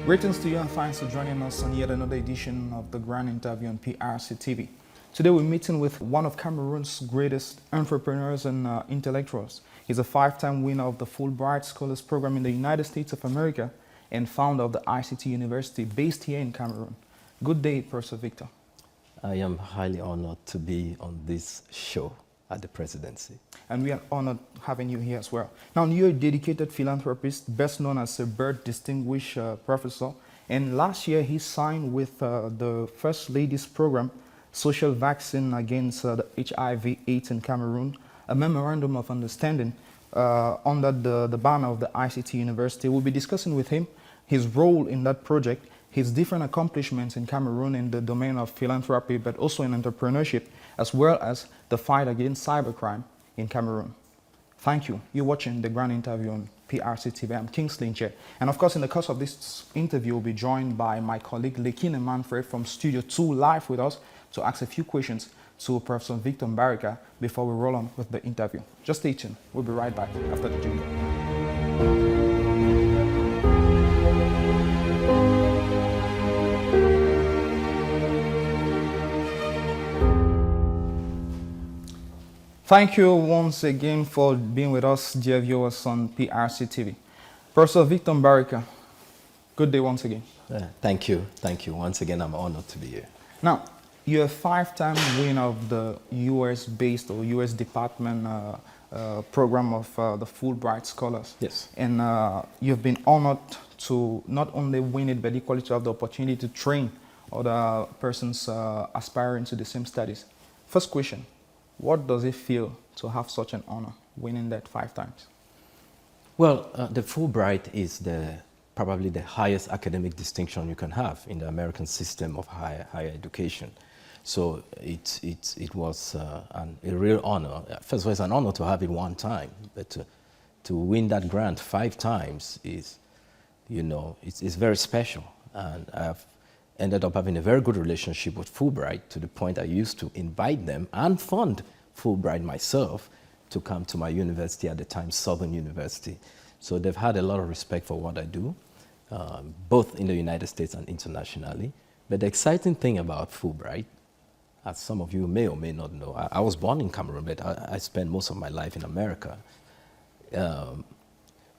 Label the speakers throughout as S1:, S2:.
S1: Greetings to you and thanks for joining us on yet another edition of the Grand Interview on PRC TV. Today we're meeting with one of Cameroon's greatest entrepreneurs and intellectuals. He's a 5-time winner of the Fulbright Scholars Program in the United States of America and founder of the ICT University based here in Cameroon. Good day, Prof Victor.
S2: I am highly honored to be on this show at the presidency.
S1: And we are honored having you here as well. Now, you're a dedicated philanthropist, best known as a Bird Distinguished Professor. And last year, he signed with the First Lady's Program, Social Vaccine Against the HIV/AIDS in Cameroon, a memorandum of understanding under the banner of the ICT University. We'll be discussing with him his role in that project, his different accomplishments in Cameroon in the domain of philanthropy, but also in entrepreneurship, as well as the fight against cybercrime in Cameroon. Thank you. You're watching the Grand Interview on PRC TV. I'm Kingsley Nche. And of course, in the course of this interview, we'll be joined by my colleague Lekine Manfred from Studio 2 live with us to ask a few questions to Prof Victor Mbarika before we roll on with the interview. Just stay tuned. We'll be right back after the jingle. Thank you once again for being with us, dear viewers on PRC TV. Professor Victor Mbarika, good day once again.
S2: Thank you. Thank you. Once again, I'm honored to be here.
S1: Now, you're a 5-time winner of the US-based or US Department program of the Fulbright Scholars.
S2: Yes.
S1: And you've been honored to not only win it, but equally to have the opportunity to train other persons aspiring to the same studies. First question. What does it feel to have such an honor, winning that 5 times?
S2: Well, the Fulbright is probably the highest academic distinction you can have in the American system of higher education. So it was a real honor. First of all, it's an honor to have it 1 time, but to win that grant 5 times is, it's very special. And I've ended up having a very good relationship with Fulbright to the point I used to invite them and fund Fulbright myself to come to my university at the time, Southern University. So they've had a lot of respect for what I do, both in the United States and internationally. But the exciting thing about Fulbright, as some of you may or may not know, I was born in Cameroon, but I spent most of my life in America.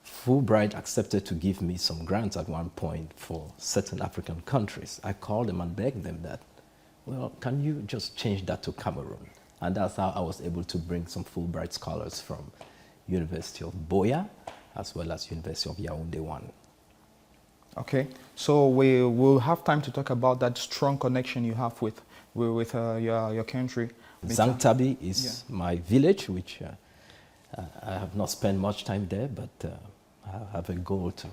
S2: Fulbright accepted to give me some grants at one point for certain African countries. I called them and begged them that, well, can you just change that to Cameroon? And that's how I was able to bring some Fulbright scholars from University of Boya, as well as University of Yaoundé 1.
S1: Okay, so we will have time to talk about that strong connection you have with your country.
S2: Zangtabi is my village, which I have not spent much time there, but I have a goal to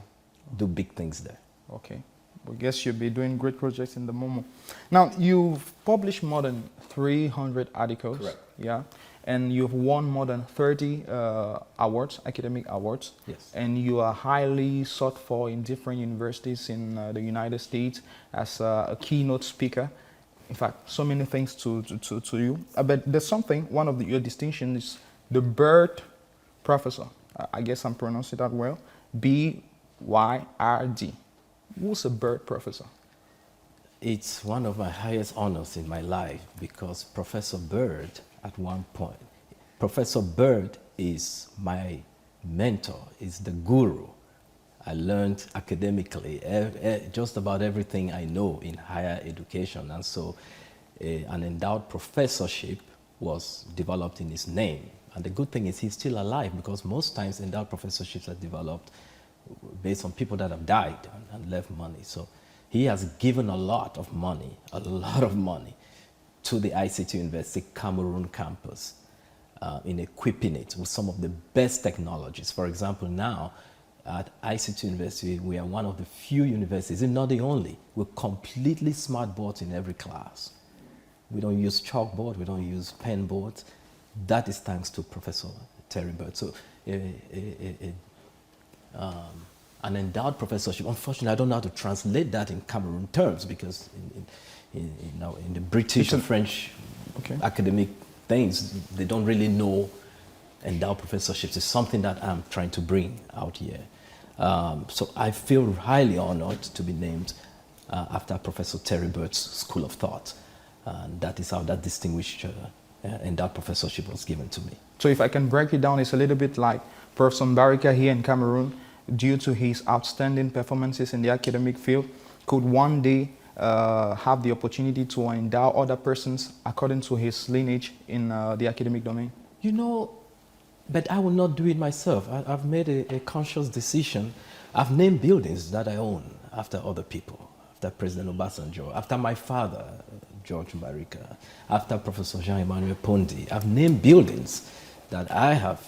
S2: do big things there.
S1: Okay. I guess you'll be doing great projects in the moment. Now, you've published more than 300 articles.
S2: Correct.
S1: Yeah. And you've won more than 30 awards, academic awards.
S2: Yes. And
S1: you are highly sought for in different universities in the United States as a keynote speaker. In fact, so many things to you. But there's something, one of your distinctions is the Bird Professor. I guess I'm pronouncing that well. B-Y-R-D. Who's a Bird Professor?
S2: It's one of my highest honors in my life because Professor Bird, at one point, Professor Bird is my mentor, is the guru. I learned academically just about everything I know in higher education. And so an endowed professorship was developed in his name. And the good thing is he's still alive because most times endowed professorships are developed based on people that have died and left money. So he has given a lot of money to the ICT University Cameroon campus in equipping it with some of the best technologies. For example, now at ICT University, we are one of the few universities, and not the only, with completely smart boards in every class. We don't use chalkboard, we don't use pen boards. That is thanks to Professor Terry Bird. So an endowed professorship. Unfortunately, I don't know how to translate that in Cameroon terms because in the British and French academic things, they don't really know endowed professorships. It's something that I'm trying to bring out here. So I feel highly honored to be named after Professor Terry Bird's School of Thought. And that is how that distinguished endowed professorship was given to me.
S1: So if I can break it down, it's a little bit like Prof Mbarika here in Cameroon, due to his outstanding performances in the academic field, could one day have the opportunity to endow other persons according to his lineage in the academic domain?
S2: You know, but I will not do it myself. I've made a conscious decision. I've named buildings that I own after other people, after President Obasanjo, after my father, George Mbarika, after Professor Jean-Emmanuel Pondi. I've named buildings that I have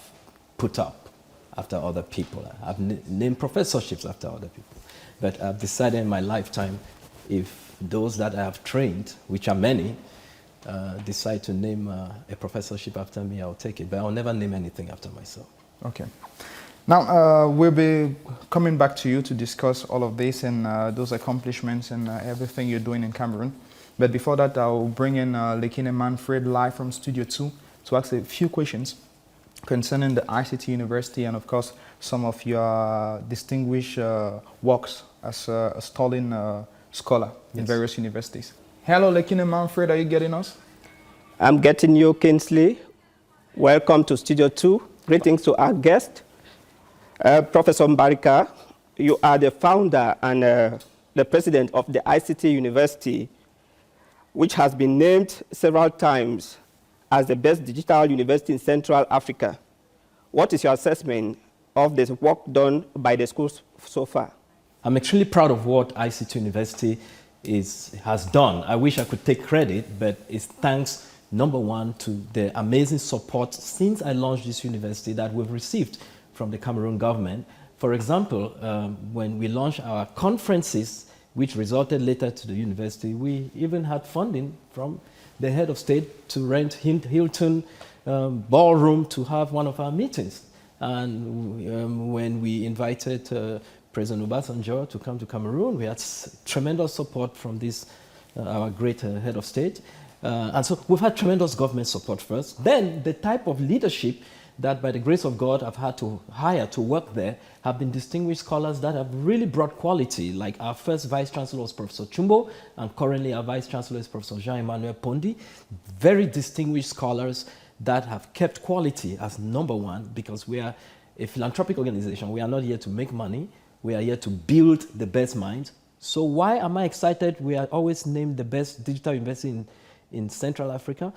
S2: put up after other people. I've named professorships after other people. But I've decided in my lifetime, if those that I have trained, which are many, decide to name a professorship after me, I'll take it. But I'll never name anything after myself.
S1: Okay. Now, we'll be coming back to you to discuss all of this and those accomplishments and everything you're doing in Cameroon. But before that, I'll bring in Lekine Manfred live from Studio 2 to ask a few questions concerning the ICT University and, of course, some of your distinguished works as a Stalin scholar in various universities. Hello, Lekine Manfred, are you getting us?
S3: I'm getting you, Kingsley. Welcome to Studio 2. Greetings to our guest. Professor Mbarika, you are the founder and the president of the ICT University, which has been named several times as the best digital university in Central Africa. What is your assessment of this work done by the schools so far?
S2: I'm extremely proud of what ICT University has done. I wish I could take credit, but it's thanks, number one, to the amazing support since I launched this university that we've received from the Cameroon government. For example, when we launched our conferences, which resulted later to the university, we even had funding from the head of state to rent Hilton ballroom to have one of our meetings. And when we invited President Obasanjo to come to Cameroon, we had tremendous support from this, our great head of state. And so we've had tremendous government support first. Then the type of leadership that by the grace of God I've had to hire to work there have been distinguished scholars that have really brought quality. Like our first Vice Chancellor was Professor Chumbo, and currently our Vice Chancellor is Professor Jean-Emmanuel Pondi. Very distinguished scholars that have kept quality as number one, because we are a philanthropic organization. We are not here to make money. We are here to build the best minds. So why am I excited? We are always named the best digital university in Central Africa,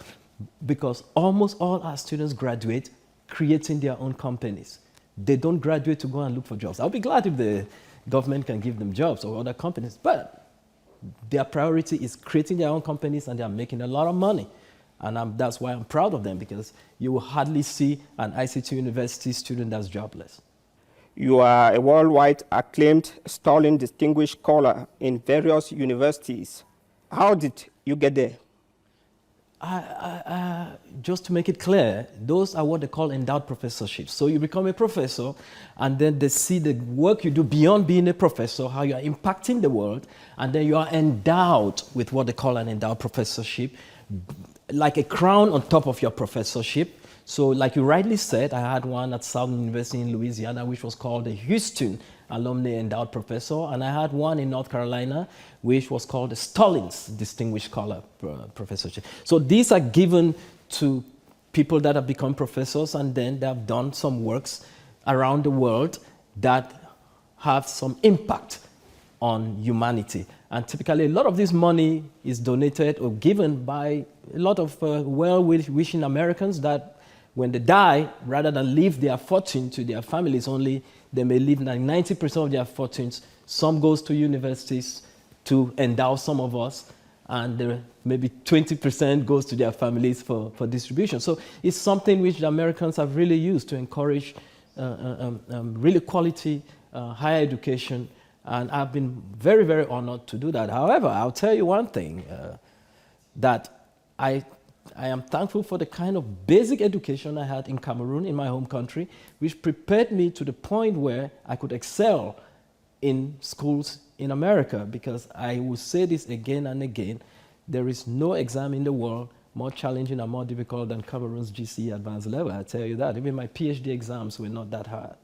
S2: because almost all our students graduate creating their own companies. They don't graduate to go and look for jobs. I'll be glad if the government can give them jobs or other companies, but their priority is creating their own companies, and they are making a lot of money. And that's why I'm proud of them, because you will hardly see an ICT university student that's jobless.
S3: You are a worldwide acclaimed Stalin distinguished scholar in various universities. How did you get there?
S2: Just to make it clear, those are what they call endowed professorships. So you become a professor, and then they see the work you do beyond being a professor, how you are impacting the world, and then you are endowed with what they call an endowed professorship, like a crown on top of your professorship. So like you rightly said, I had one at Southern University in Louisiana, which was called the Houston Alumni Endowed Professor, and I had one in North Carolina, which was called the Stallings Distinguished Scholar Professorship. So these are given to people that have become professors, and then they have done some works around the world that have some impact on humanity. And typically, a lot of this money is donated or given by a lot of well-wishing Americans that when they die, rather than leave their fortune to their families only, they may leave like 90% of their fortunes. Some goes to universities to endow some of us, and maybe 20% goes to their families for distribution. So it's something which the Americans have really used to encourage really quality higher education, and I've been very, very honored to do that. However, I'll tell you one thing, that I am thankful for the kind of basic education I had in Cameroon, in my home country, which prepared me to the point where I could excel in schools in America, because I will say this again and again, there is no exam in the world more challenging and more difficult than Cameroon's GCE advanced level. I tell you that. Even my PhD exams were not that hard.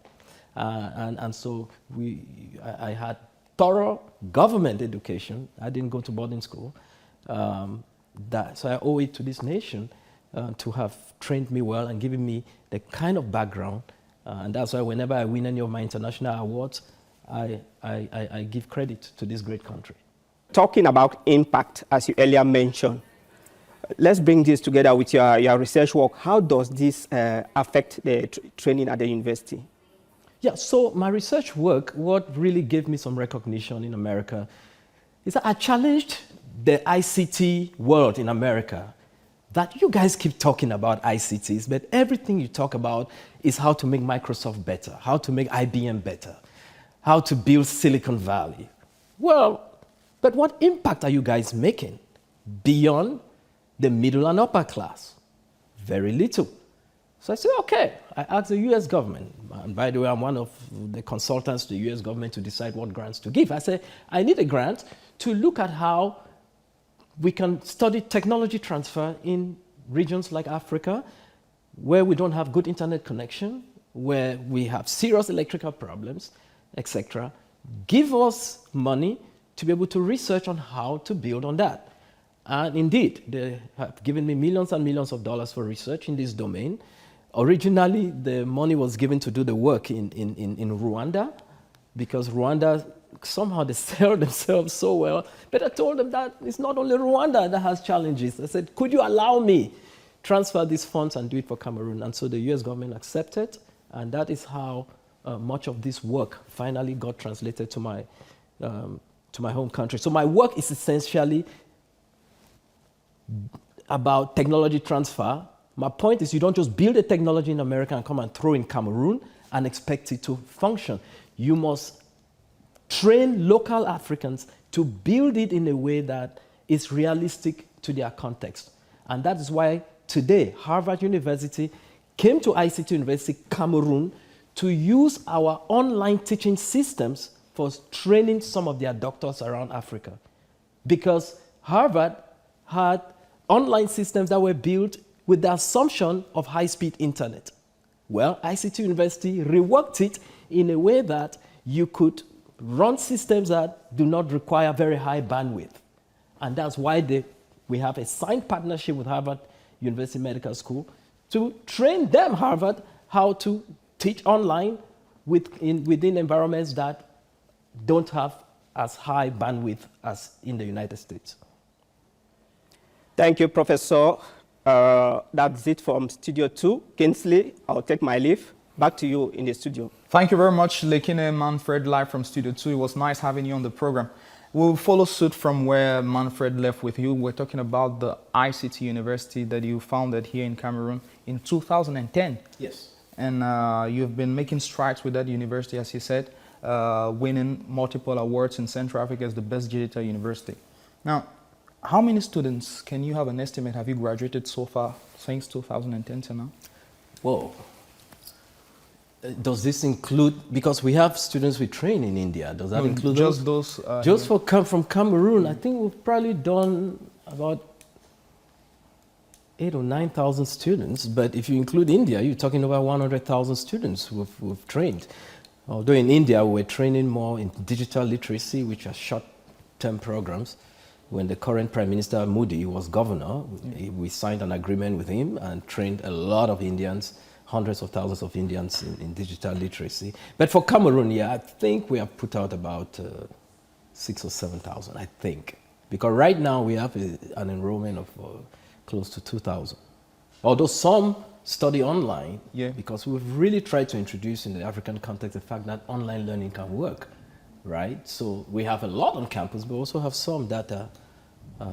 S2: And so I had thorough government education. I didn't go to boarding school. So I owe it to this nation to have trained me well and given me the kind of background. And that's why whenever I win any of my international awards, I give credit to this great country.
S3: Talking about impact, as you earlier mentioned, let's bring this together with your research work. How does this affect the training at the university?
S2: Yeah, so my research work, what really gave me some recognition in America is that I challenged the ICT world in America, that you guys keep talking about ICTs, but everything you talk about is how to make Microsoft better, how to make IBM better, how to build Silicon Valley. Well, but what impact are you guys making beyond the middle and upper class? Very little. So I said, okay. I asked the US government, and by the way, I'm one of the consultants to the US government to decide what grants to give. I said, I need a grant to look at how we can study technology transfer in regions like Africa, where we don't have good internet connection, where we have serious electrical problems, etc. Give us money to be able to research on how to build on that. And indeed, they have given me millions and millions of dollars for research in this domain. Originally, the money was given to do the work in Rwanda, because Rwanda, somehow they sell themselves so well. But I told them that it's not only Rwanda that has challenges. I said, could you allow me transfer these funds and do it for Cameroon? And so the US government accepted, and that is how much of this work finally got translated to my home country. So my work is essentially about technology transfer. My point is, you don't just build a technology in America and come and throw in Cameroon and expect it to function. You must train local Africans to build it in a way that is realistic to their context. And that is why today, Harvard University came to ICT University Cameroon to use our online teaching systems for training some of their doctors around Africa. Because Harvard had online systems that were built with the assumption of high-speed internet. Well, ICT University reworked it in a way that you could run systems that do not require very high bandwidth. And that's why we have a signed partnership with Harvard University Medical School to train them, Harvard, how to teach online within environments that don't have as high bandwidth as in the United States.
S3: Thank you, Professor. That's it from Studio 2. Kingsley, I'll take my leave. Back to you in the studio.
S1: Thank you very much, Lekine Manfred, live from Studio 2. It was nice having you on the program. We'll follow suit from where Manfred left with you. We're talking about the ICT University that you founded here in Cameroon in 2010.
S2: Yes.
S1: And you've been making strides with that university, as you said, winning multiple awards in Central Africa as the best digital university. Now, how many students, can you have an estimate, have you graduated so far since 2010 to now?
S2: Whoa. Does this include, because we have students we train in India, does that include
S1: just
S2: those?
S1: Just
S2: from Cameroon, I think we've probably done about 8,000 or 9,000 students, but if you include India, you're talking about 100,000 students we've trained. Although in India, we're training more in digital literacy, which are short-term programs. When the current Prime Minister Modi was governor, we signed an agreement with him and trained a lot of Indians, hundreds of thousands of Indians in digital literacy. But for Cameroon, yeah, I think we have put out about 6,000 or 7,000, I think. Because right now we have an enrollment of close to 2,000. Although some study online, because we've really tried to introduce in the African context the fact that online learning can work. Right? So we have a lot on campus, but we also have some that are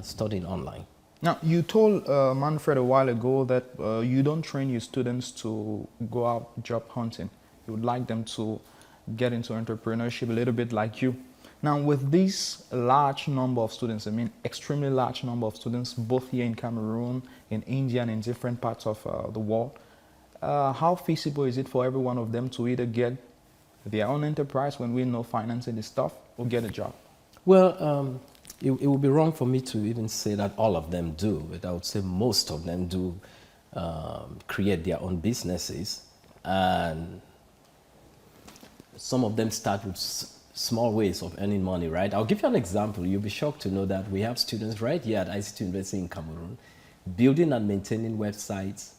S2: studying online.
S1: Now, you told Manfred a while ago that you don't train your students to go out job hunting. You would like them to get into entrepreneurship a little bit like you. Now, with this large number of students, I mean extremely large number of students, both here in Cameroon, in India, and in different parts of the world, how feasible is it for every one of them to either get their own enterprise when we know financing is tough, or get a job?
S2: Well, it would be wrong for me to even say that all of them do, but I would say most of them do create their own businesses. And some of them start with small ways of earning money, right? I'll give you an example. You'll be shocked to know that we have students right here at ICT University in Cameroon building and maintaining websites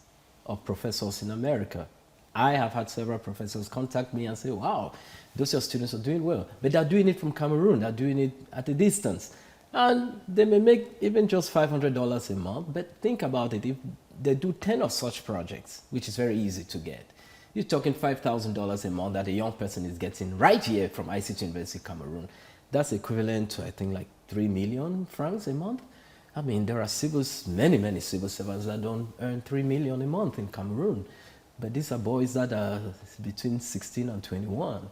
S2: of professors in America. I have had several professors contact me and say, wow, those your students are doing well. But they're doing it from Cameroon. They're doing it at a distance. And they may make even just $500 a month. But think about it. If they do 10 of such projects, which is very easy to get, you're talking $5,000 a month that a young person is getting right here from ICT University Cameroon. That's equivalent to, I think, like 3 million francs a month. I mean, there are many civil servants that don't earn 3 million a month in Cameroon. But these are boys that are between 16 and 21.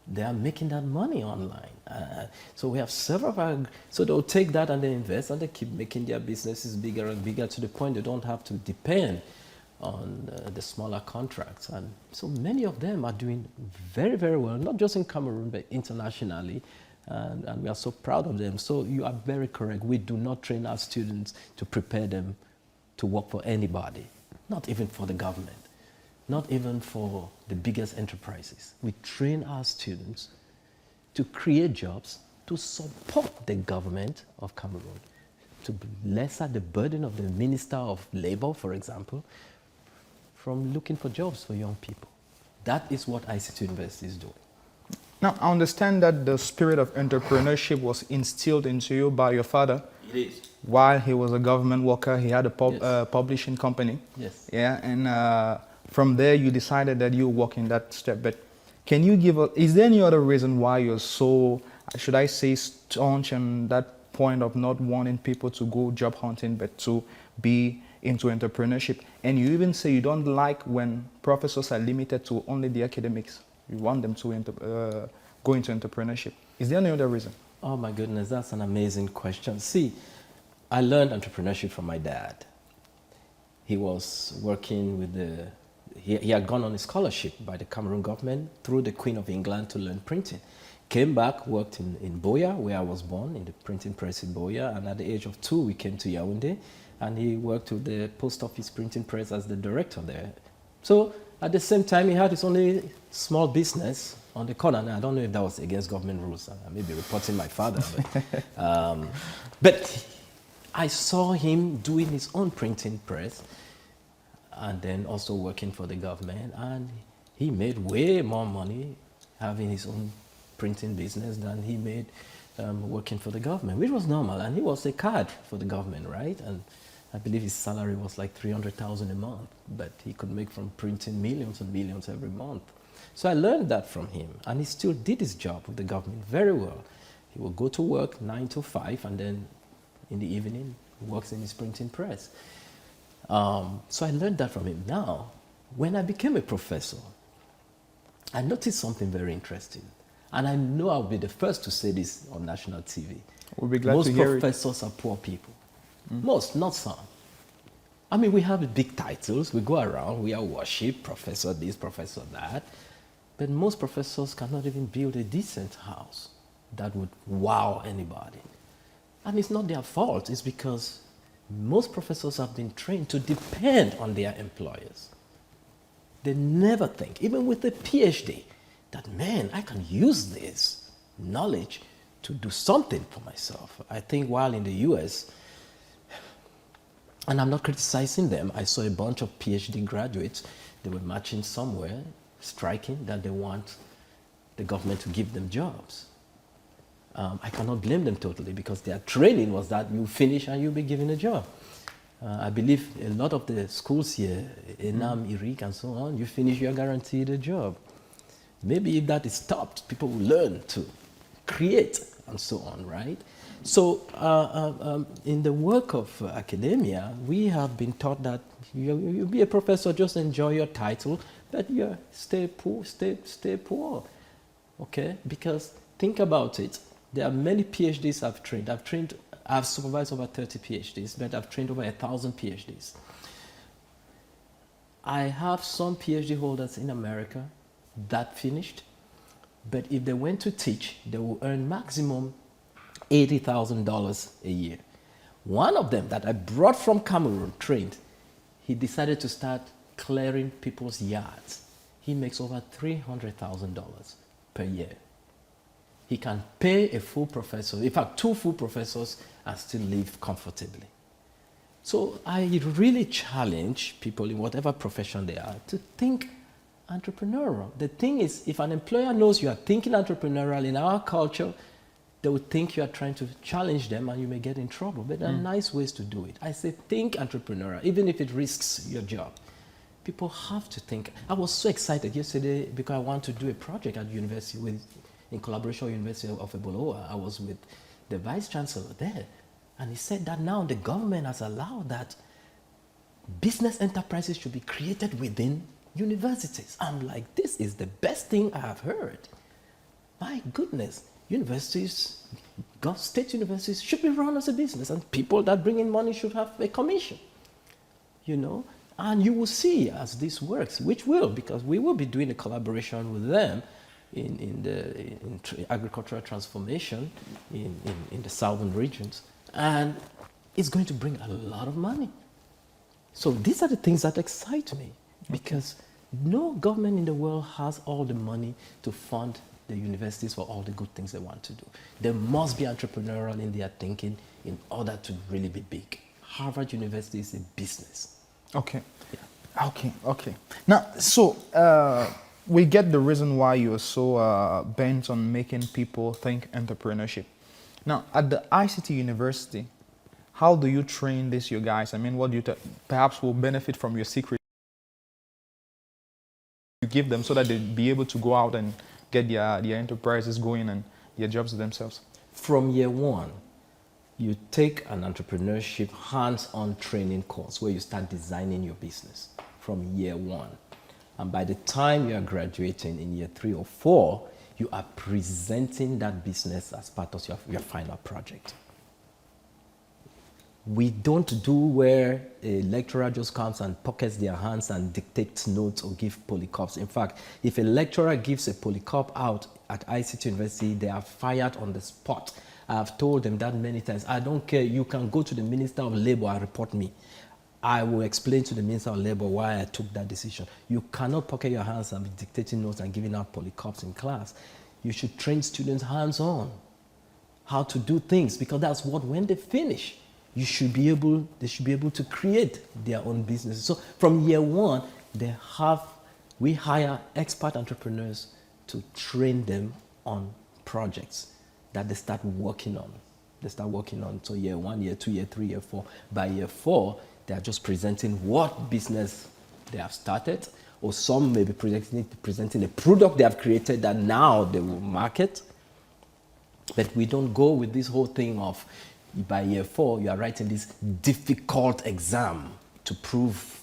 S2: They are making that money online. So we have several, so they'll take that and they invest and they keep making their businesses bigger and bigger to the point they don't have to depend on the smaller contracts. And so many of them are doing very, very well, not just in Cameroon, but internationally. And we are so proud of them. So you are very correct. We do not train our students to prepare them to work for anybody, not even for the government, not even for the biggest enterprises. We train our students to create jobs to support the government of Cameroon, to lessen the burden of the Minister of Labor, for example, from looking for jobs for young people. That is what ICT University is doing.
S1: Now, I understand that the spirit of entrepreneurship was instilled into you by your father.
S2: It is.
S1: While he was a government worker, he had a
S2: Yes.
S1: publishing company.
S2: Yes.
S1: Yeah, and from there you decided that you walk in that step. But can you is there any other reason why you're so, should I say, staunch on that point of not wanting people to go job hunting, but to be into entrepreneurship? And you even say you don't like when professors are limited to only the academics. You want them to go into entrepreneurship. Is there any other reason?
S2: Oh my goodness, that's an amazing question. See, I learned entrepreneurship from my dad. He was working with he had gone on a scholarship by the Cameroon government through the Queen of England to learn printing. Came back, worked in Boya, where I was born, in the printing press in Boya, and at the age of 2, we came to Yaoundé, and he worked with the post office printing press as the director there. So at the same time, he had his only small business on the corner. Now, I don't know if that was against government rules. I may be reporting my father. But I saw him doing his own printing press and then also working for the government. And he made way more money having his own printing business than he made working for the government, which was normal. And he was a card for the government, right? And I believe his salary was like 300,000 a month, but he could make from printing millions and millions every month. So I learned that from him, and he still did his job with the government very well. He would go to work 9 to 5, and then in the evening, he works in his printing press. So I learned that from him. Now, when I became a professor, I noticed something very interesting. And I know I'll be the first to say this on national TV.
S1: We'll be glad to hear it.
S2: Most professors are poor people. Most, not some. I mean, we have big titles. We go around, we are worship, professor this, professor that. But most professors cannot even build a decent house that would wow anybody. And it's not their fault. It's because most professors have been trained to depend on their employers. They never think, even with a PhD, that, man, I can use this knowledge to do something for myself. I think while in the US, and I'm not criticizing them, I saw a bunch of PhD graduates, they were marching somewhere, striking, that they want the government to give them jobs. I cannot blame them totally because their training was that you finish and you'll be given a job. I believe a lot of the schools here, Enam, Irik, and so on, you finish, you're guaranteed a job. Maybe if that is stopped, people will learn to create and so on, right? So in the work of academia, we have been taught that you be a professor, just enjoy your title, but you stay poor, stay poor, okay? Because think about it. There are many PhDs I've trained. I've supervised over 30 PhDs, but I've trained over 1,000 PhDs. I have some PhD holders in America that finished, but if they went to teach, they will earn maximum $80,000 a year. One of them that I brought from Cameroon, trained, he decided to start clearing people's yards. He makes over $300,000 per year. He can pay a full professor, in fact, 2 full professors, and still live comfortably. So I really challenge people in whatever profession they are to think entrepreneurial. The thing is, if an employer knows you are thinking entrepreneurial in our culture, they would think you are trying to challenge them and you may get in trouble. But there are nice ways to do it. I say think entrepreneurial, even if it risks your job. People have to think. I was so excited yesterday because I want to do a project at university in collaboration with University of Eboloa. I was with the Vice Chancellor there. And he said that now the government has allowed that business enterprises should be created within universities. I'm like, this is the best thing I have heard. My goodness, universities, state universities should be run as a business, and people that bring in money should have a commission, you know. And you will see as this works, which will, because we will be doing a collaboration with them in agricultural transformation in the southern regions. And it's going to bring a lot of money. So these are the things that excite me, because no government in the world has all the money to fund the universities for all the good things they want to do. They must be entrepreneurial in their thinking in order to really be big. Harvard University is a business.
S1: Okay.
S2: Yeah.
S1: Okay. Now, so we get the reason why you're so bent on making people think entrepreneurship. Now, at the ICT University, how do you train this, you guys? I mean, what do you perhaps will benefit from your secret you give them so that they'll be able to go out and get their enterprises going and their jobs themselves?
S2: From year one, you take an entrepreneurship hands-on training course where you start designing your business from year one. And by the time you are graduating in year 3 or 4, you are presenting that business as part of your final project. We don't do where a lecturer just comes and pockets their hands and dictates notes or gives polycops. In fact, if a lecturer gives a polycop out at ICT University, they are fired on the spot. I have told them that many times. I don't care. You can go to the Minister of Labor and report me. I will explain to the Minister of Labor why I took that decision. You cannot pocket your hands and be dictating notes and giving out polycops in class. You should train students hands-on how to do things, because that's what, when they finish, they should be able to create their own businesses. So from year one, we hire expert entrepreneurs to train them on projects that they start working on. So year 1, year 2, year 3, year 4. By year 4, they are just presenting what business they have started, or some may be presenting a product they have created that now they will market. But we don't go with this whole thing of, by year 4, you are writing this difficult exam to prove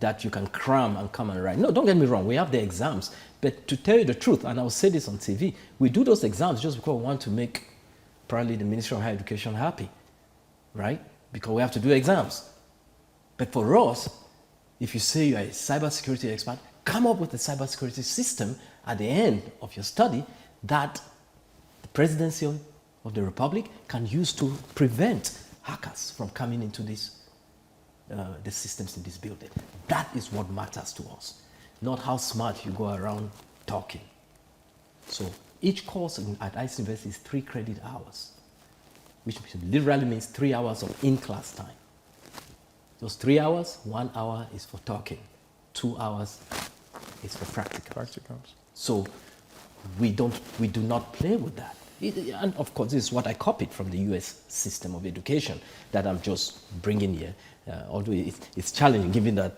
S2: that you can cram and come and write. No, don't get me wrong, we have the exams. But to tell you the truth, and I'll say this on TV, we do those exams just because we want to make probably the Ministry of Higher Education happy, right? Because we have to do exams. But for us, if you say you're a cybersecurity expert, come up with a cybersecurity system at the end of your study that the presidency of the Republic can use to prevent hackers from coming into the systems in this building. That is what matters to us, not how smart you go around talking. So each course at ICT University is 3 credit hours, which literally means 3 hours of in-class time. Those 3 hours, 1 hour is for talking, 2 hours is for practicals. So we do not play with that. And of course, this is what I copied from the US system of education that I'm just bringing here. Although it's challenging, given that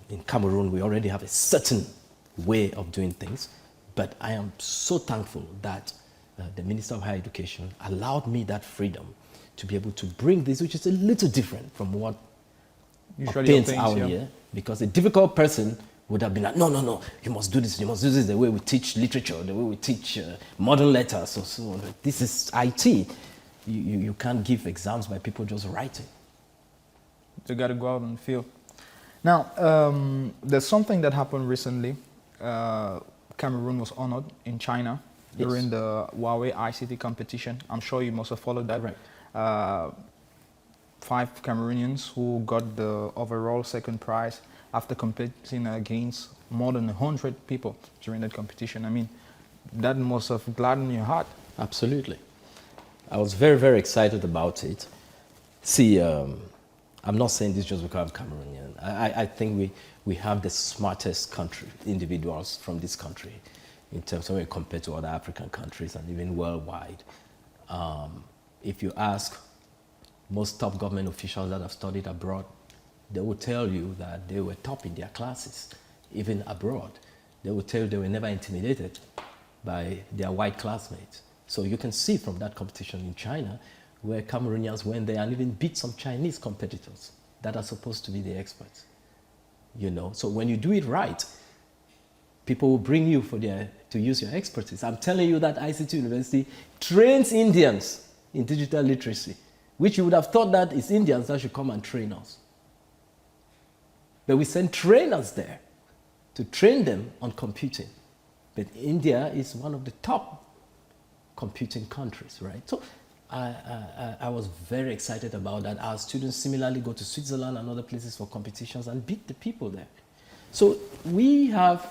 S2: in Cameroon we already have a certain way of doing things. But I am so thankful that the Minister of Higher Education allowed me that freedom to be able to bring this, which is a little different from what obtains out here. Because a difficult person would have been like, no, you must do this the way we teach literature, the way we teach modern letters. So this is IT. You can't give exams by people just writing.
S1: You got to go out and feel. Now, there's something that happened recently. Cameroon was honored in China during the Huawei ICT competition. I'm sure you must have followed that.
S2: Right.
S1: 5 Cameroonians who got the overall second prize after competing against more than 100 people during that competition. I mean, that must have gladdened your heart.
S2: Absolutely. I was very, very excited about it. See, I'm not saying this just because I'm Cameroonian. I think we have the smartest individuals from this country in terms of when compared to other African countries and even worldwide. If you ask most top government officials that have studied abroad, they will tell you that they were top in their classes, even abroad. They will tell you they were never intimidated by their white classmates. So you can see from that competition in China where Cameroonians went there and even beat some Chinese competitors that are supposed to be the experts. You know, so when you do it right, people will bring you to use your expertise. I'm telling you that ICT University trains Indians in digital literacy, which you would have thought that it's Indians that should come and train us. But we send trainers there to train them on computing. But India is one of the top computing countries, right? So I was very excited about that. Our students similarly go to Switzerland and other places for competitions and beat the people there. So we have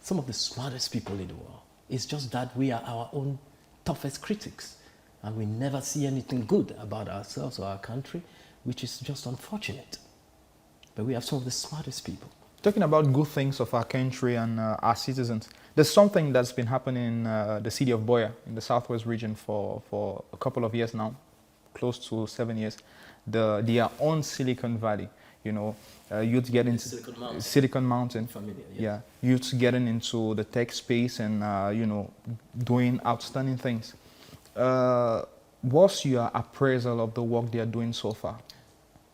S2: some of the smartest people in the world. It's just that we are our own toughest critics. And we never see anything good about ourselves or our country, which is just unfortunate. But we have some of the smartest people.
S1: Talking about good things of our country and our citizens, there's something that's been happening in the city of Boya in the southwest region for a couple of years now, close to 7 years. Their own Silicon Valley, you know, youth getting into Silicon Mountain.
S2: Familiar, yes.
S1: Yeah, youth getting into the tech space and you know, doing outstanding things. What's your appraisal of the work they are doing so far?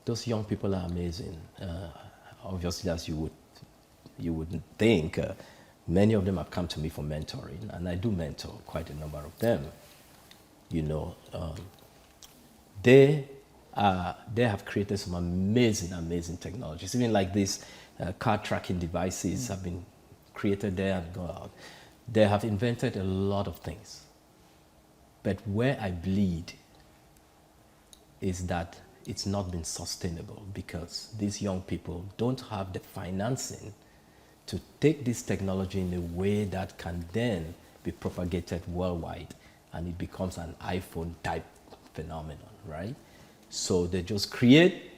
S2: Those young people are amazing. Obviously, as you would think, many of them have come to me for mentoring, and I do mentor quite a number of them. You know, they have created some amazing technologies. Even like these car tracking devices have been created there and go out. They have invented a lot of things. But where I bleed is that it's not been sustainable because these young people don't have the financing to take this technology in a way that can then be propagated worldwide and it becomes an iPhone type phenomenon, right? So they just create,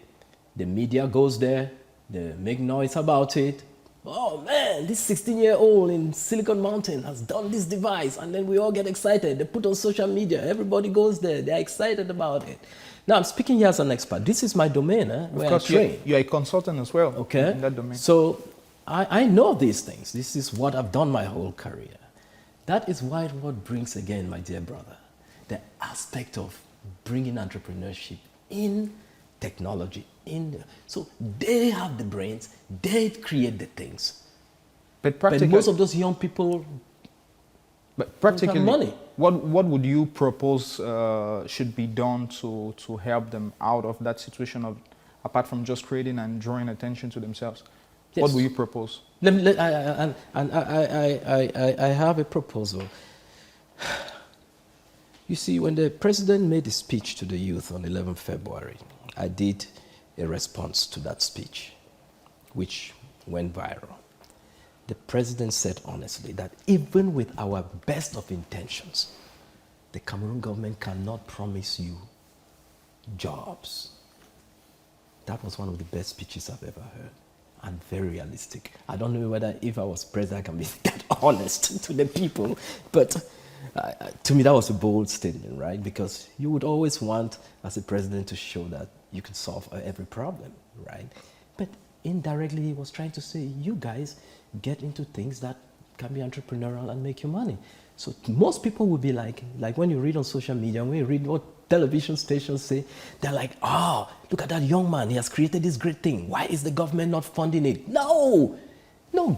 S2: the media goes there, they make noise about it. Oh man, this 16-year-old in Silicon Mountain has done this device, and then we all get excited. They put on social media, everybody goes there, they're excited about it. Now I'm speaking here as an expert. This is my domain, where I train.
S1: You're a consultant as well,
S2: okay,
S1: in that domain.
S2: So I know these things. This is what I've done my whole career. That is why what brings again, my dear brother, the aspect of bringing entrepreneurship in technology. So they have the brains, they create the things.
S1: But
S2: most of those young people
S1: practically,
S2: don't have money.
S1: What would you propose should be done to help them out of that situation, apart from just creating and drawing attention to themselves? Yes. What will you propose?
S2: I have a proposal. You see, when the president made a speech to the youth on 11 February, I did a response to that speech, which went viral. The president said honestly that even with our best of intentions, the Cameroon government cannot promise you jobs. That was one of the best speeches I've ever heard, and very realistic. I don't know whether if I was president I can be that honest to the people, but to me that was a bold statement, right? Because you would always want, as a president, to show that you can solve every problem, right? But indirectly he was trying to say, you guys get into things that can be entrepreneurial and make you money. So most people would be like when you read on social media, when you read what television stations say, they're like, oh, look at that young man, he has created this great thing. Why is the government not funding it? No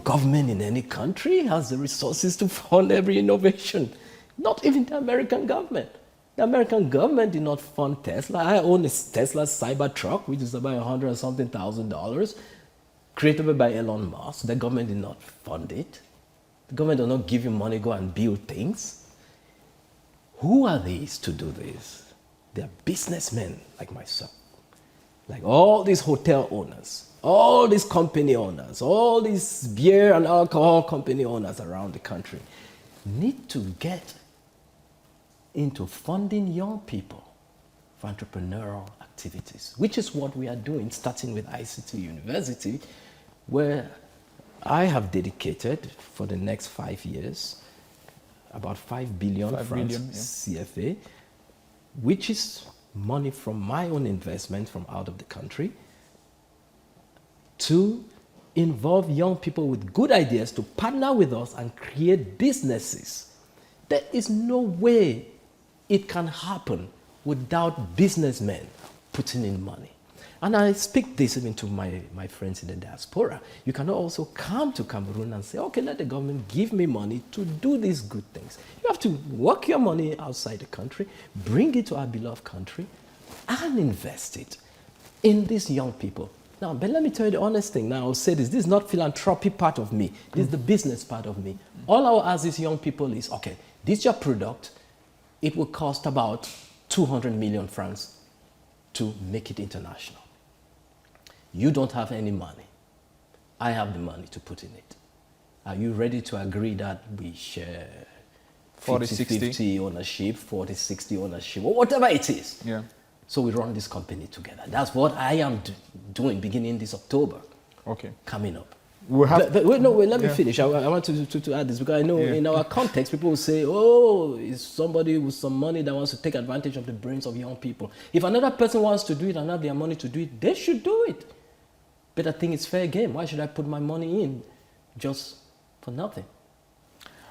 S2: government in any country has the resources to fund every innovation. Not even the American government. The American government did not fund Tesla. I own a Tesla Cybertruck, which is about $100 and something thousand, created by Elon Musk. The government did not fund it. The government does not give you money, go and build things. Who are these to do this? They are businessmen like myself. Like all these hotel owners, all these company owners, all these beer and alcohol company owners around the country. need to get into funding young people for entrepreneurial activities, which is what we are doing, starting with ICT University, where I have dedicated for the next 5 years about 5 billion francs CFA, which is money from my own investment from out of the country, to involve young people with good ideas to partner with us and create businesses. There is no way it can happen without businessmen putting in money. And I speak this even to my friends in the diaspora. You cannot also come to Cameroon and say, okay, let the government give me money to do these good things. You have to work your money outside the country, bring it to our beloved country, and invest it in these young people. Now, but let me tell you the honest thing. Now, I'll say this. This is not philanthropy part of me. This is the business part of me. All I will ask these young people is, okay, this is your product. It will cost about 200 million francs to make it international. You don't have any money. I have the money to put in it. Are you ready to agree that we share 50-50 ownership, 40-60 ownership, or whatever it is?
S1: Yeah.
S2: So we run this company together. That's what I am doing beginning this October.
S1: Okay.
S2: Coming up.
S1: We'll have
S2: wait, let me finish. I want to add this because I know in our context, people will say, oh, it's somebody with some money that wants to take advantage of the brains of young people. If another person wants to do it and have their money to do it, they should do it. But I think it's fair game. Why should I put my money in just for nothing?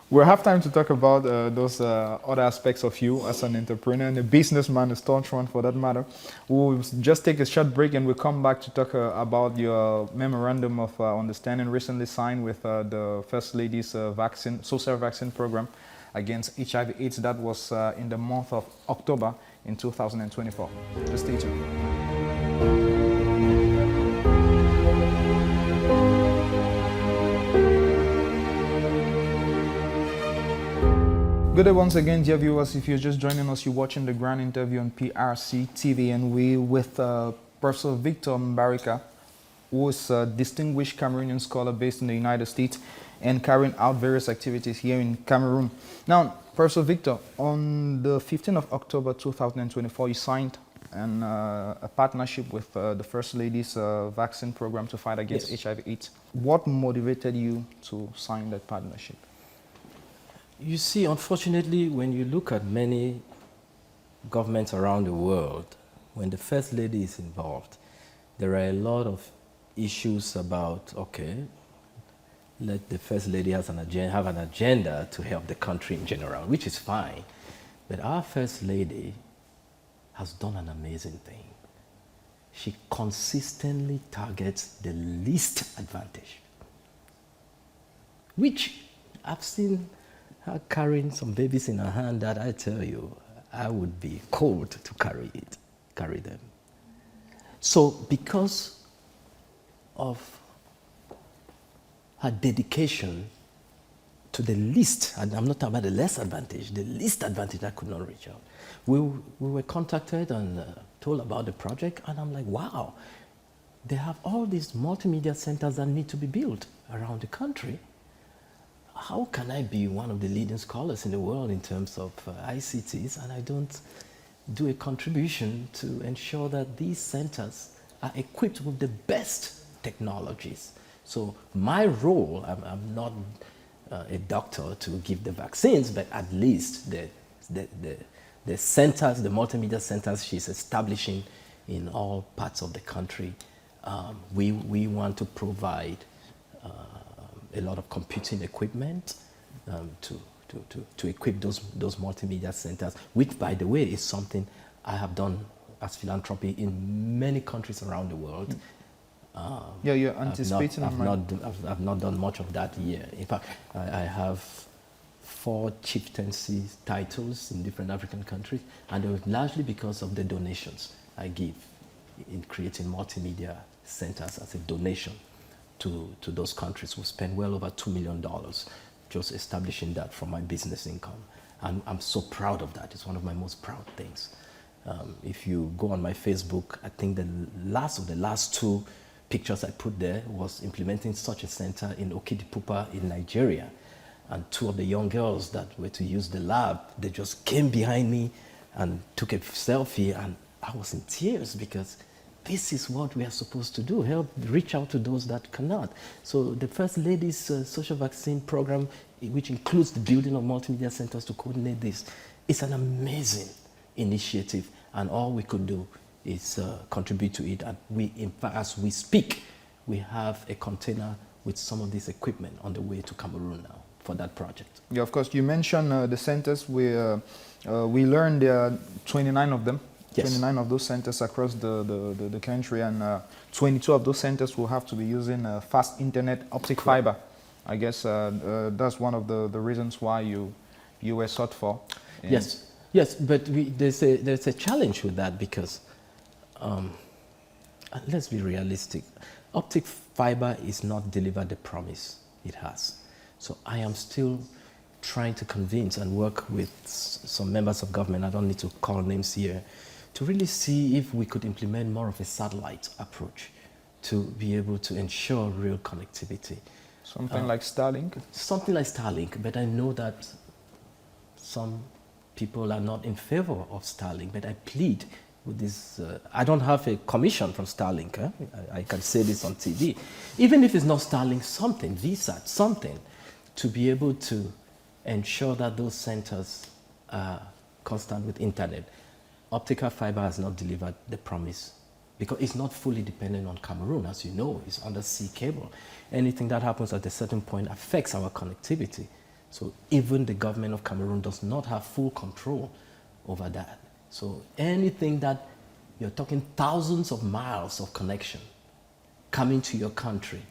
S1: We'll have time to talk about those other aspects of you as an entrepreneur and a businessman, a staunch one for that matter. We'll just take a short break and we'll come back to talk about your memorandum of understanding recently signed with the First Lady's social vaccine program against HIV/AIDS. That was in the month of October in 2024. Just stay tuned. Good day once again, dear viewers. If you're just joining us, you're watching the Grande interview on PRC TV, and we're with Prof Victor Mbarika, who is a distinguished Cameroonian scholar based in the United States and carrying out various activities here in Cameroon. Now, Prof Victor, on the 15th of October 2024, you signed a partnership with the First Lady's vaccine program to fight against HIV/AIDS. What motivated you to sign that partnership?
S2: You see, unfortunately, when you look at many governments around the world, when the First Lady is involved, there are a lot of issues about, okay, let the First Lady have an agenda to help the country in general, which is fine. But our First Lady has done an amazing thing. She consistently targets the least advantaged, which I've seen her carrying some babies in her hand that I tell you, I would be cold to carry them. So because of her dedication to the least, and I'm not talking about the less advantage, the least advantage I could not reach out. We were contacted and told about the project, and I'm like, wow, they have all these multimedia centers that need to be built around the country. How can I be one of the leading scholars in the world in terms of ICTs and I don't do a contribution to ensure that these centers are equipped with the best technologies? So my role, I'm not a doctor to give the vaccines, but at least the centers, the multimedia centers she's establishing in all parts of the country, we want to provide a lot of computing equipment to equip those multimedia centers, which, by the way, is something I have done as philanthropy in many countries around the world.
S1: Yeah, you're anticipating.
S2: I've not done much of that here. In fact, I have 4 chieftaincy titles in different African countries, and it was largely because of the donations I give in creating multimedia centers as a donation to those countries. We spend well over $2 million just establishing that from my business income. And I'm so proud of that. It's one of my most proud things. If you go on my Facebook, I think the last 2 pictures I put there was implementing such a center in Okitipupa in Nigeria. And two of the young girls that were to use the lab, they just came behind me and took a selfie, and I was in tears because this is what we are supposed to do, help reach out to those that cannot. So the First Lady's social vaccine program, which includes the building of multimedia centers to coordinate this, is an amazing initiative, and all we could do is contribute to it. And we, in fact, as we speak, we have a container with some of this equipment on the way to Cameroon now for that project.
S1: Yeah, of course. You mentioned the centers. We learned there are 29 of them.
S2: Yes.
S1: 29 of those centers across the country, and 22 of those centers will have to be using fast internet optic fiber. I guess that's one of the reasons why you were sought for.
S2: Yes, yes, but there's a challenge with that because let's be realistic. Optic fiber is not delivered the promise it has. So I am still trying to convince and work with some members of government, I don't need to call names here, to really see if we could implement more of a satellite approach to be able to ensure real connectivity.
S1: Something like Starlink?
S2: Something like Starlink, but I know that some people are not in favor of Starlink, but I plead with this. I don't have a commission from Starlink. I can say this on TV. Even if it's not Starlink, something, VSAT, something, to be able to ensure that those centers are constant with internet. Optical fiber has not delivered the promise because it's not fully dependent on Cameroon, as you know, it's undersea cable. Anything that happens at a certain point affects our connectivity. So even the government of Cameroon does not have full control over that. So anything that you're talking thousands of miles of connection coming to your country,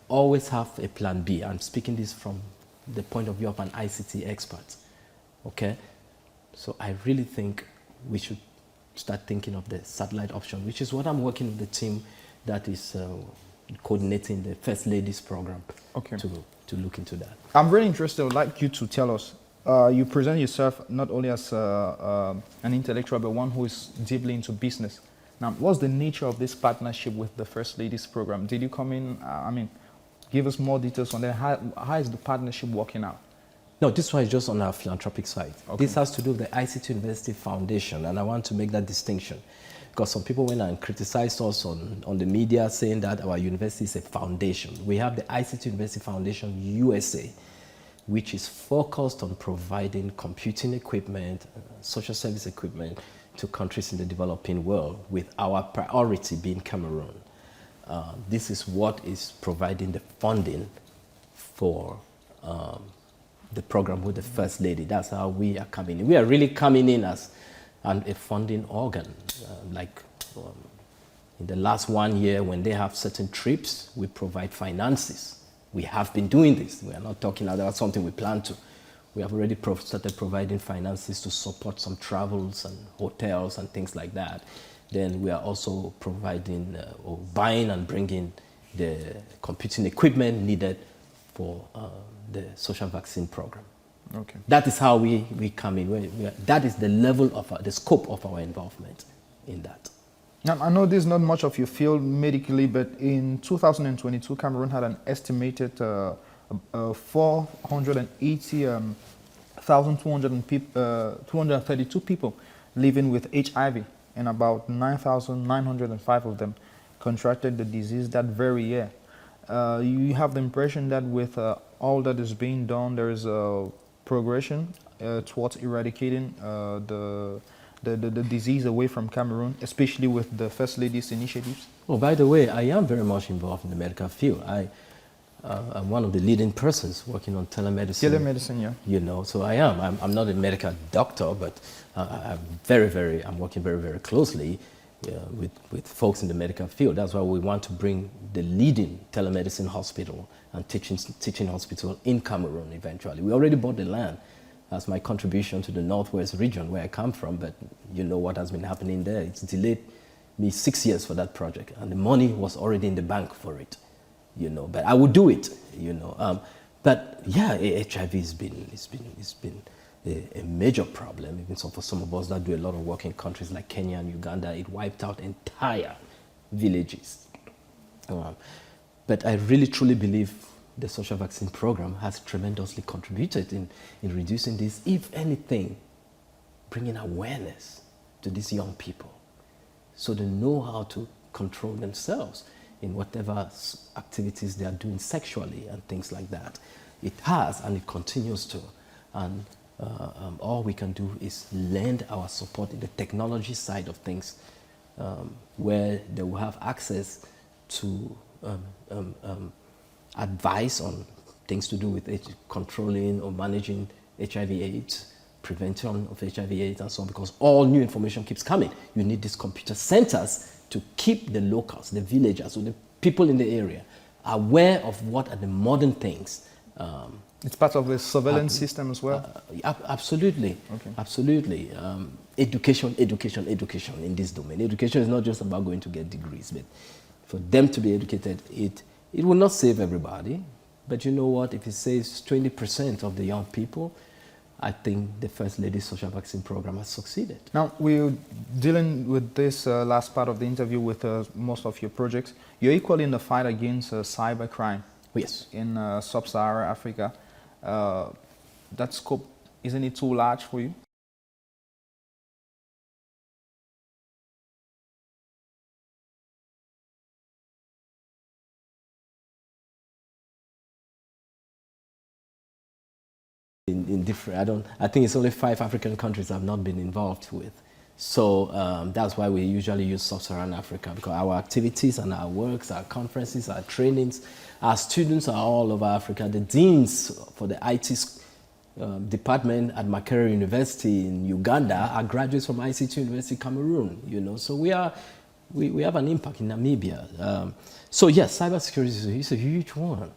S2: always have a plan B. I'm speaking this from the point of view of an ICT expert, okay? So I really think we should start thinking of the satellite option, which is what I'm working with the team that is coordinating the First Ladies program to look into that.
S1: I'm really interested. I would like you to tell us. You present yourself not only as an intellectual, but one who is deeply into business. Now, what's the nature of this partnership with the First Ladies program? Did you come in, give us more details on that. How is the partnership working out?
S2: No, this one is just on our philanthropic side.
S1: Okay.
S2: This has to do with the ICT University Foundation, and I want to make that distinction because some people went and criticized us on the media saying that our university is a foundation. We have the ICT University Foundation USA, which is focused on providing computing equipment, social service equipment to countries in the developing world, with our priority being Cameroon. This is what is providing the funding for the program with the First Lady. That's how we are coming in. We are really coming in as a funding organ. In the last 1 year, when they have certain trips, we provide finances. We have been doing this. We are not talking about something we plan to. We have already started providing finances to support some travels and hotels and things like that. Then we are also providing or buying and bringing the computing equipment needed for the social vaccine program.
S1: Okay.
S2: That is how we come in. That is the level of the scope of our involvement in that.
S1: Now, I know this is not much of your field medically, but in 2022, Cameroon had an estimated 480,232 people living with HIV, and about 9,905 of them contracted the disease that very year. You have the impression that with all that is being done, there is a progression towards eradicating the disease away from Cameroon, especially with the First Lady's initiatives?
S2: Oh, by the way, I am very much involved in the medical field. I'm one of the leading persons working on telemedicine.
S1: Telemedicine, yeah.
S2: You know, so I am. I'm not a medical doctor, but I'm working very, very closely with folks in the medical field. That's why we want to bring the leading telemedicine hospital and teaching hospital in Cameroon eventually. We already bought the land. That's my contribution to the Northwest region where I come from, but you know what has been happening there. It's delayed me 6 years for that project, and the money was already in the bank for it, you know, but I would do it, you know. But yeah, HIV has been a major problem, even so for some of us that do a lot of work in countries like Kenya and Uganda. It wiped out entire villages. But I really truly believe the social vaccine program has tremendously contributed in reducing this, if anything, bringing awareness to these young people so they know how to control themselves in whatever activities they are doing sexually and things like that. It has, and it continues to. And all we can do is lend our support in the technology side of things, where they will have access to advice on things to do with controlling or managing HIV/AIDS, prevention of HIV/AIDS, and so on, because all new information keeps coming. You need these computer centers to keep the locals, the villagers, or the people in the area aware of what are the modern things.
S1: It's part of the surveillance system as well?
S2: Absolutely. Okay. Absolutely. Education in this domain. Education is not just about going to get degrees, but for them to be educated, it will not save everybody. But you know what? If it saves 20% of the young people, I think the First Lady's social vaccine program has succeeded. Now,
S1: we're dealing with this last part of the interview with most of your projects. You're equally in the fight against cybercrime.
S2: Yes.
S1: In sub-Saharan Africa. That scope, isn't it too large for you?
S2: In different, I think it's only 5 African countries I've not been involved with. So that's why we usually use sub-Saharan Africa, because our activities and our works, our conferences, our trainings, our students are all over Africa. The deans for the IT department at Makerere University in Uganda are graduates from ICT University Cameroon. You know, so we have an impact in Namibia. So yes, cybersecurity is a huge one.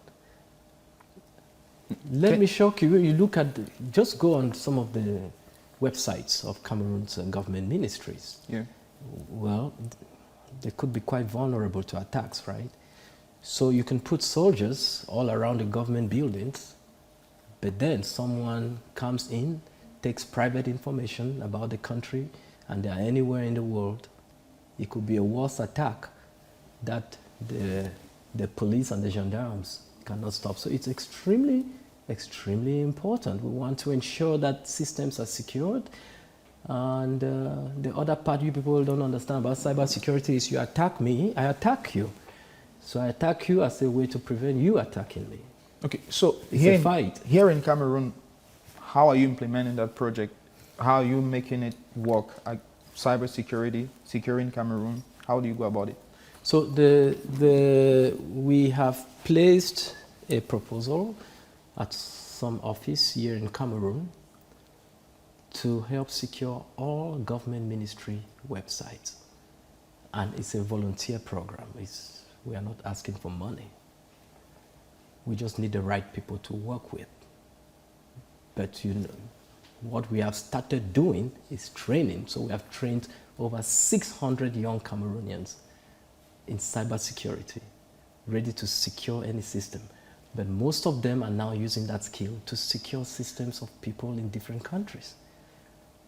S2: Let me shock you. You look at, just go on some of the websites of Cameroon's government ministries.
S1: Yeah.
S2: Well, they could be quite vulnerable to attacks, right? So you can put soldiers all around the government buildings, but then someone comes in, takes private information about the country, and they are anywhere in the world. It could be a worse attack that the police and the gendarmes cannot stop. So it's extremely important. We want to ensure that systems are secured. And the other part you people don't understand about cybersecurity is you attack me, I attack you. So I attack you as a way to prevent you attacking me.
S1: Okay, so
S2: it's a fight.
S1: Here in Cameroon, how are you implementing that project? How are you making it work? Cybersecurity, securing Cameroon, how do you go about it?
S2: So we have placed a proposal at some office here in Cameroon to help secure all government ministry websites. And it's a volunteer program. We are not asking for money. We just need the right people to work with. But you know, what we have started doing is training. So we have trained over 600 young Cameroonians in cybersecurity, ready to secure any system. But most of them are now using that skill to secure systems of people in different countries.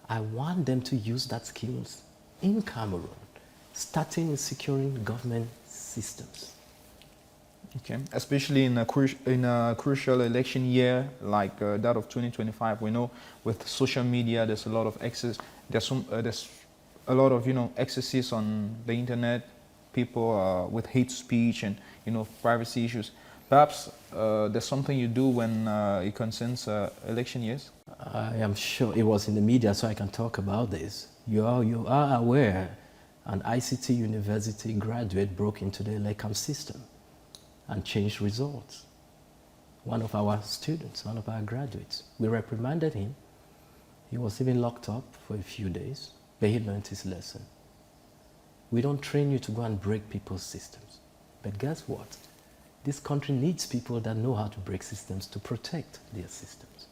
S2: I want them to use that skills in Cameroon, starting with securing government systems.
S1: Okay, especially in a crucial election year like that of 2025, we know with social media there's a lot of excess. There's a lot of excesses on the internet. People with hate speech and privacy issues. Perhaps there's something you do when it concerns election years.
S2: I am sure it was in the media, so I can talk about this. You are aware an ICT University graduate broke into the ELECAM system and changed results. One of our students, one of our graduates, we reprimanded him. He was even locked up for a few days, but he learned his lesson. We don't train you to go and break people's systems. But guess what? This country needs people that know how to break systems to protect their systems.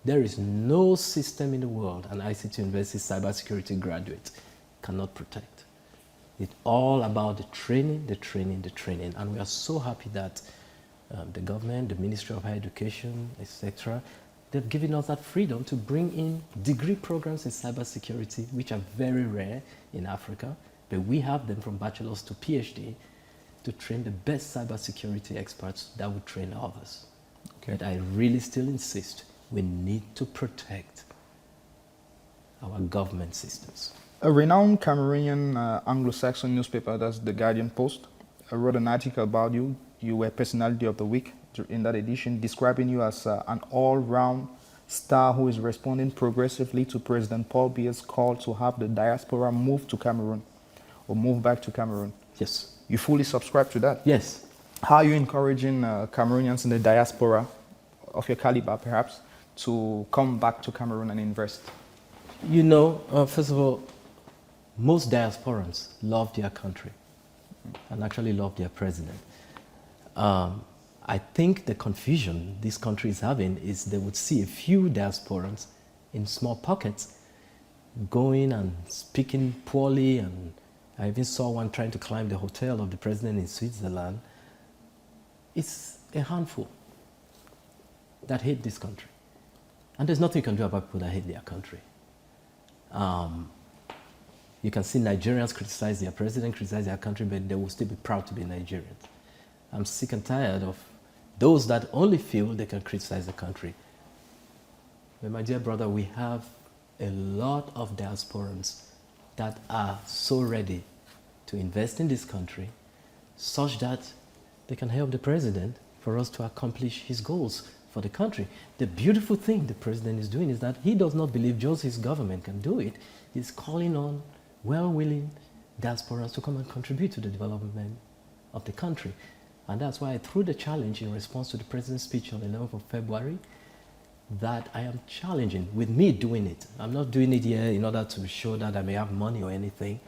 S2: There is no system in the world an ICT University cybersecurity graduate cannot protect. It's all about the training. And we are so happy that the government, the Ministry of Higher Education, etc., they've given us that freedom to bring in degree programs in cybersecurity, which are very rare in Africa, but we have them from bachelor's to PhD. to train the best cybersecurity experts that would train others.
S1: Okay.
S2: But I really still insist we need to protect our government systems.
S1: A renowned Cameroonian Anglo-Saxon newspaper, that's the Guardian Post, wrote an article about you. You were Personality of the Week in that edition, describing you as an all-round star who is responding progressively to President Paul Biya's call to have the diaspora move to Cameroon or move back to Cameroon.
S2: Yes.
S1: You fully subscribe to that?
S2: Yes.
S1: How are you encouraging Cameroonians in the diaspora of your caliber, perhaps, to come back to Cameroon and invest?
S2: You know, first of all, most diasporans love their country and actually love their president. I think the confusion this country is having is they would see a few diasporans in small pockets going and speaking poorly, and I even saw one trying to climb the hotel of the president in Switzerland. It's a handful that hate this country. And there's nothing you can do about people that hate their country. You can see Nigerians criticize their president, criticize their country, but they will still be proud to be Nigerians. I'm sick and tired of those that only feel they can criticize the country. But my dear brother, we have a lot of diasporans that are so ready to invest in this country such that they can help the president for us to accomplish his goals for the country. The beautiful thing the president is doing is that he does not believe just his government can do it. He's calling on well-willing diasporans to come and contribute to the development of the country. And that's why I threw the challenge in response to the president's speech on the 11th of February that I am challenging with me doing it. I'm not doing it here in order to show that I may have money or anything.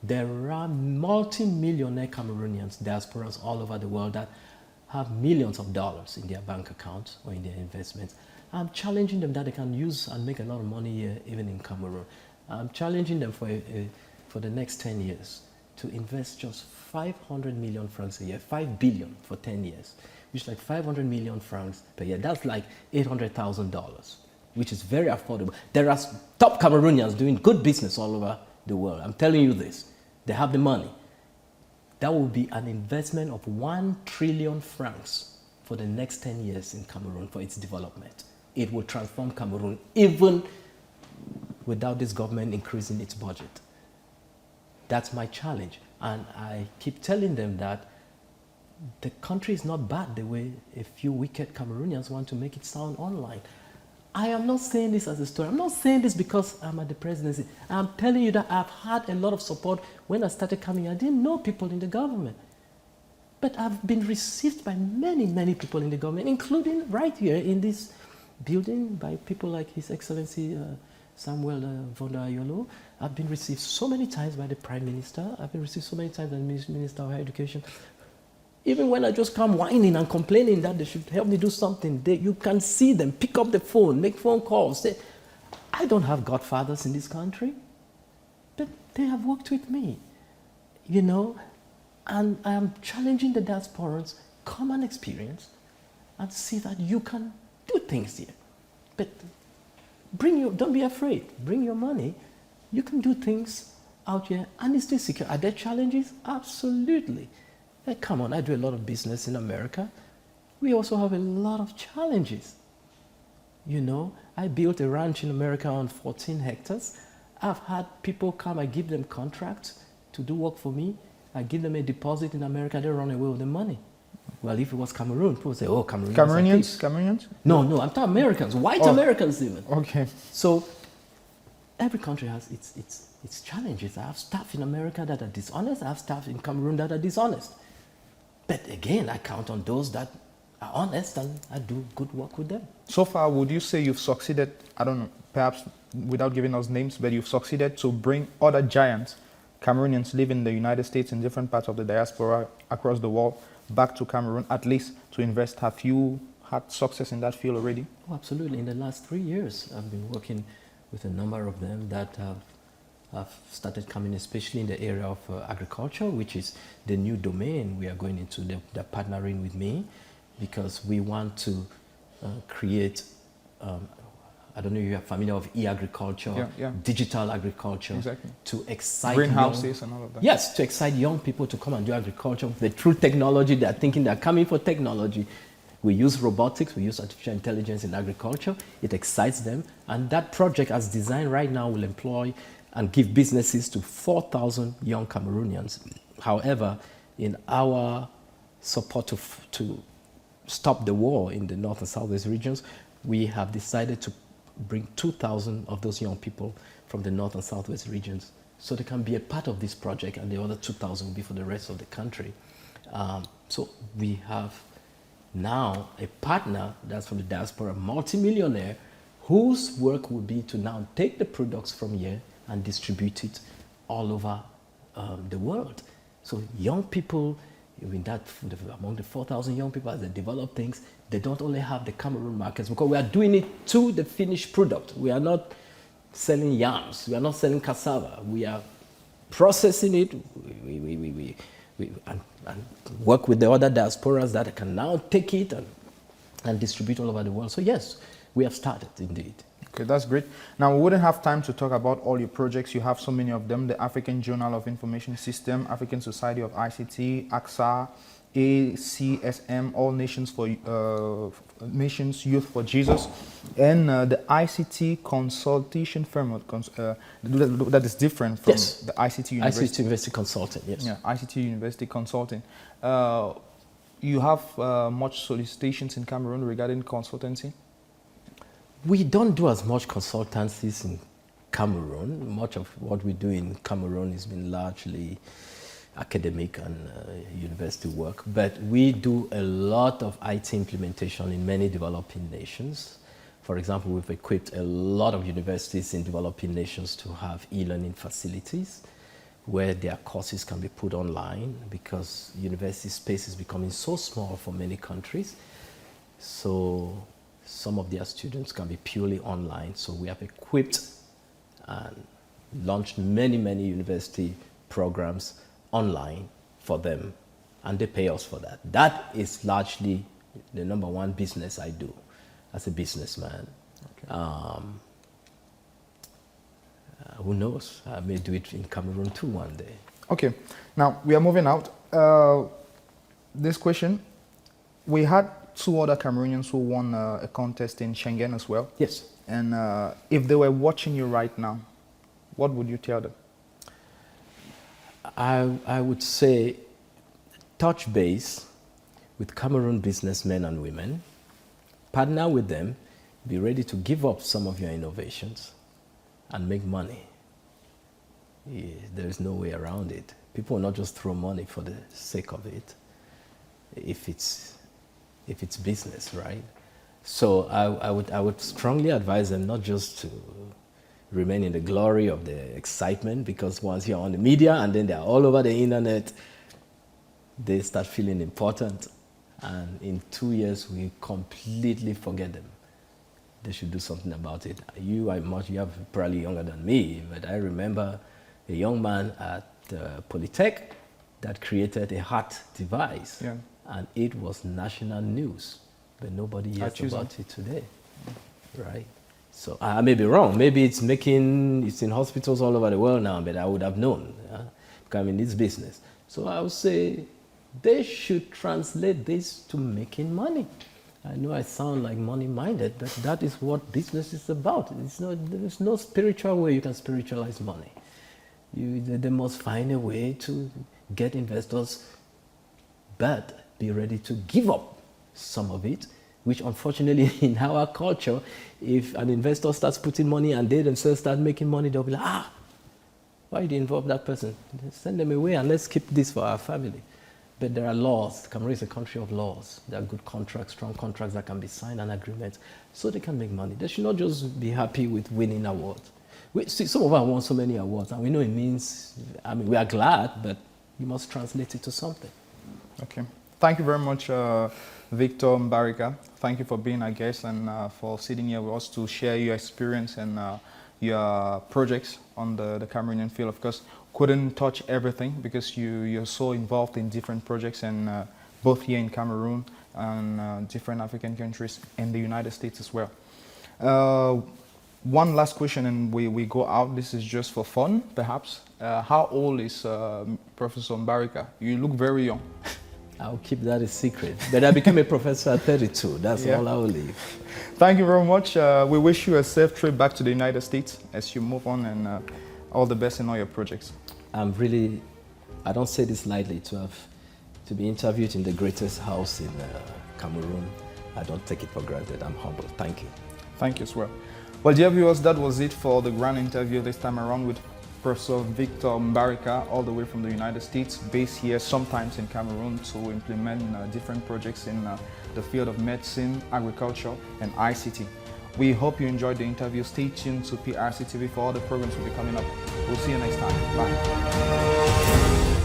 S2: There are multi-millionaire Cameroonians, diasporans all over the world that have millions of dollars in their bank accounts or in their investments. I'm challenging them that they can use and make a lot of money here, even in Cameroon. I'm challenging them for the next 10 years to invest just 500 million francs a year, 5 billion for 10 years, which is like 500 million francs per year. That's like $800,000, which is very affordable. There are top Cameroonians doing good business all over the world. I'm telling you this. They have the money. That will be an investment of 1 trillion francs for the next 10 years in Cameroon for its development. It will transform Cameroon even without this government increasing its budget. That's my challenge. And I keep telling them that the country is not bad the way a few wicked Cameroonians want to make it sound online. I am not saying this as a story. I'm not saying this because I'm at the presidency. I'm telling you that I've had a lot of support when I started coming. I didn't know people in the government. But I've been received by many, many people in the government, including right here in this building by people like His Excellency Samuel Vonda-Ayolo. I've been received so many times by the Prime Minister. I've been received so many times by the Minister of Higher Education. Even when I just come whining and complaining that they should help me do something, you can see them pick up the phone, make phone calls. I don't have godfathers in this country, but they have worked with me, you know, and I am challenging the diasporans, come and experience and see that you can do things here. But don't be afraid, bring your money. You can do things out here and it's still secure. Are there challenges? Absolutely. Come on, I do a lot of business in America. We also have a lot of challenges. You know, I built a ranch in America on 14 hectares. I've had people come, I give them contracts to do work for me. I give them a deposit in America, they run away with the money. Well, if it was Cameroon, people say, oh, Cameroonians.
S1: Cameroonians?
S2: No, I'm talking Americans, white Americans even.
S1: Okay.
S2: So every country has its challenges. I have staff in America that are dishonest. I have staff in Cameroon that are dishonest. But again, I count on those that are honest and I do good work with them.
S1: So far, would you say you've succeeded, I don't know, perhaps without giving us names, but you've succeeded to bring other giants, Cameroonians living in the United States in different parts of the diaspora across the world, back to Cameroon, at least to invest? Have you had success in that field already?
S2: Oh, absolutely. In the last 3 years, I've been working with a number of them that have started coming, especially in the area of agriculture, which is the new domain we are going into. They're partnering with me because we want to create I don't know if you're familiar with e-agriculture,
S1: Yeah, yeah.
S2: digital agriculture,
S1: Exactly.
S2: to excite
S1: Greenhouses and all of that.
S2: Yes, to excite young people to come and do agriculture. The true technology, they're thinking they're coming for technology. We use robotics, we use artificial intelligence in agriculture. It excites them. And that project, as designed right now, will employ and give businesses to 4,000 young Cameroonians. However, in our support to stop the war in the North and Southwest regions, we have decided to bring 2,000 of those young people from the North and Southwest regions so they can be a part of this project, and the other 2,000 will be for the rest of the country. So we have now a partner that's from the diaspora, multimillionaire, whose work will be to now take the products from here and distribute it all over the world. So young people, among the 4,000 young people, as they develop things, they don't only have the Cameroon markets, because we are doing it to the finished product. We are not selling yams, we are not selling cassava, we are processing it, and work with the other diasporas that can now take it and distribute all over the world. So yes, we have started indeed.
S1: Okay, that's great. Now, we wouldn't have time to talk about all your projects. You have so many of them: the African Journal of Information System, African Society of ICT, AXA, ACSM, All Nations for Nations Youth for Jesus, and the ICT consultation firm that is different from
S2: Yes.
S1: the ICT University.
S2: ICT University Consulting, yes.
S1: Yeah, ICT University Consulting. You have much solicitations in Cameroon regarding consultancy?
S2: We don't do as much consultancies in Cameroon. Much of what we do in Cameroon has been largely academic and university work, but we do a lot of IT implementation in many developing nations. For example, we've equipped a lot of universities in developing nations to have e-learning facilities where their courses can be put online, because university space is becoming so small for many countries. So some of their students can be purely online. So we have equipped and launched many, many university programs online for them, and they pay us for that. That is largely the number one business I do as a businessman. Okay. Who knows? I may do it in Cameroon too one day.
S1: Okay, now we are moving out. This question, we had 2 other Cameroonians who won a contest in Schengen as well.
S2: Yes.
S1: And if they were watching you right now, what would you tell them?
S2: I would say touch base with Cameroon businessmen and women, partner with them, be ready to give up some of your innovations and make money. Yeah, there is no way around it. People will not just throw money for the sake of it if it's business, right? So I would strongly advise them not just to remain in the glory of the excitement, because once you're on the media and then they're all over the internet, they start feeling important, and in 2 years we completely forget them. They should do something about it. You are probably younger than me, but I remember a young man at Polytech that created a heart device, yeah, and it was national news, but nobody hears about it today, right? So I may be wrong. Maybe it's in hospitals all over the world now, but I would have known, because I'm in this business. So I would say they should translate this to making money. I know I sound like money-minded, but that is what business is about. There's no spiritual way you can spiritualize money. They must find a way to get investors, but be ready to give up some of it, which unfortunately in our culture, if an investor starts putting money and they themselves start making money, they'll be like, why did you involve that person? Send them away and let's keep this for our family. But there are laws. Cameroon is a country of laws. There are good contracts, strong contracts that can be signed and agreements, so they can make money. They should not just be happy with winning awards. Some of us won so many awards, and we know it means, we are glad, but you must translate it to something.
S1: Okay. Thank you very much, Victor Mbarika. Thank you for being our guest and for sitting here with us to share your experience and your projects on the Cameroonian field. Of course, couldn't touch everything because you're so involved in different projects, and both here in Cameroon and different African countries and the United States as well. one last question and we go out. This is just for fun, perhaps. How old is Professor Mbarika? You look very young.
S2: I'll keep that a secret. But I became a professor at 32. That's all I will leave.
S1: Thank you very much. We wish you a safe trip back to the United States as you move on, and all the best in all your projects.
S2: I don't say this lightly, to be interviewed in the greatest house in Cameroon. I don't take it for granted. I'm humble. Thank you.
S1: Thank you as well. Well, dear viewers, that was it for the Grand interview this time around with Professor Victor Mbarika, all the way from the United States, based here sometimes in Cameroon to implement different projects in the field of medicine, agriculture, and ICT. We hope you enjoyed the interview. Stay tuned to PRC TV for all the programs will be coming up. We'll see you next time. Bye.